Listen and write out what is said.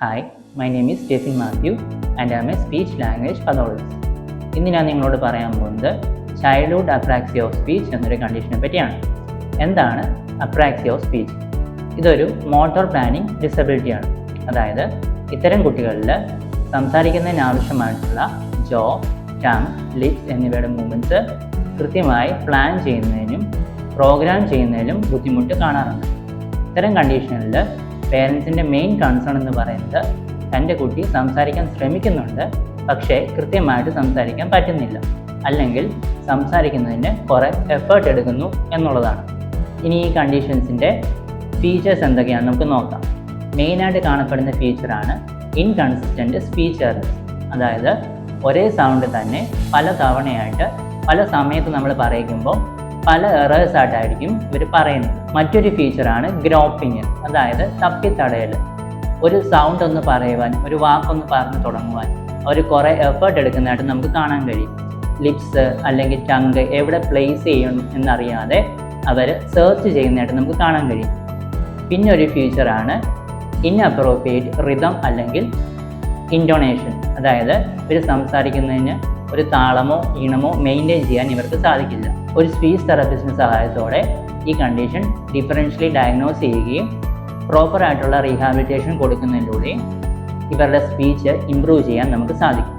Hi, my name is Stephen Matthew and I am a speech language pathologist. ഇന്ന് ഞാൻ നിങ്ങളോട് പറയാൻ പോകുന്നത് ചൈൽഡ്ഹുഡ് അപ്രാക്സിയ ഓഫ് സ്പീച്ച് എന്നൊരു കണ്ടീഷനെ പറ്റിയാണ്. എന്താണ് അപ്രാക്സിയ ഓഫ് സ്പീച്ച്? ഇതൊരു മോട്ടോർ പ്ലാനിങ് ഡിസബിലിറ്റിയാണ്. അതായത് ഇത്തരം കുട്ടികളിൽ സംസാരിക്കുന്നതിന് ആവശ്യമായിട്ടുള്ള ജോ, ടങ്, ലിപ്സ് എന്നിവയുടെ മൂവ്മെൻറ്റ്സ് കൃത്യമായി പ്ലാൻ ചെയ്യുന്നതിനും പ്രോഗ്രാം ചെയ്യുന്നതിലും ബുദ്ധിമുട്ട് കാണാറുണ്ട്. ഇത്തരം കണ്ടീഷനിൽ പേരൻസിൻ്റെ മെയിൻ കൺസേൺ എന്ന് പറയുന്നത് തൻ്റെ കുട്ടി സംസാരിക്കാൻ ശ്രമിക്കുന്നുണ്ട്, പക്ഷേ കൃത്യമായിട്ട് സംസാരിക്കാൻ പറ്റുന്നില്ല, അല്ലെങ്കിൽ സംസാരിക്കുന്നതിന് കുറേ എഫേർട്ട് എടുക്കുന്നു എന്നുള്ളതാണ്. ഇനി ഈ കണ്ടീഷൻസിൻ്റെ ഫീച്ചേഴ്സ് എന്തൊക്കെയാണെന്ന് നമുക്ക് നോക്കാം. മെയിനായിട്ട് കാണപ്പെടുന്ന ഫീച്ചറാണ് ഇൻകൺസിസ്റ്റൻറ്റ് സ്പീച്ച് എറേഴ്സ്. അതായത് ഒരേ സൗണ്ട് തന്നെ പല തവണയായിട്ട് പല സമയത്ത് നമ്മൾ പറയിക്കുമ്പോൾ പല എറേഴ്സ് ആയിട്ടായിരിക്കും ഇവർ പറയുന്നത്. മറ്റൊരു ഫീച്ചറാണ് ഗ്രോപ്പിങ്, അതായത് തപ്പിത്തടയൽ. ഒരു സൗണ്ട് ഒന്ന് പറയുവാൻ, ഒരു വാക്കൊന്ന് പറഞ്ഞു തുടങ്ങുവാൻ അവർ കുറേ എഫേർട്ട് എടുക്കുന്നതായിട്ട് നമുക്ക് കാണാൻ കഴിയും. ലിപ്സ് അല്ലെങ്കിൽ ടങ് എവിടെ പ്ലേസ് ചെയ്യണം എന്നറിയാതെ അവർ സെർച്ച് ചെയ്യുന്നതായിട്ട് നമുക്ക് കാണാൻ കഴിയും. പിന്നെ ഒരു ഫീച്ചറാണ് ഇൻഅപ്രോപ്രിയേറ്റ് റിതം അല്ലെങ്കിൽ ഇൻറ്റോണേഷൻ. അതായത് ഇവർ സംസാരിക്കുന്നതിന് ഒരു താളമോ ഈണമോ മെയിൻറ്റെയിൻ ചെയ്യാൻ ഇവർക്ക് സാധിക്കില്ല. ഒരു സ്പീച്ച് തെറാപ്പിസ്റ്റിൻ്റെ സഹായത്തോടെ ഈ കണ്ടീഷൻ ഡിഫറൻഷ്യലി ഡയഗ്നോസ് ചെയ്യുകയും പ്രോപ്പറായിട്ടുള്ള റീഹാബിലിറ്റേഷൻ കൊടുക്കുന്നതിലൂടെ ഇവരുടെ സ്പീച്ച് ഇംപ്രൂവ് ചെയ്യാൻ നമുക്ക് സാധിക്കും.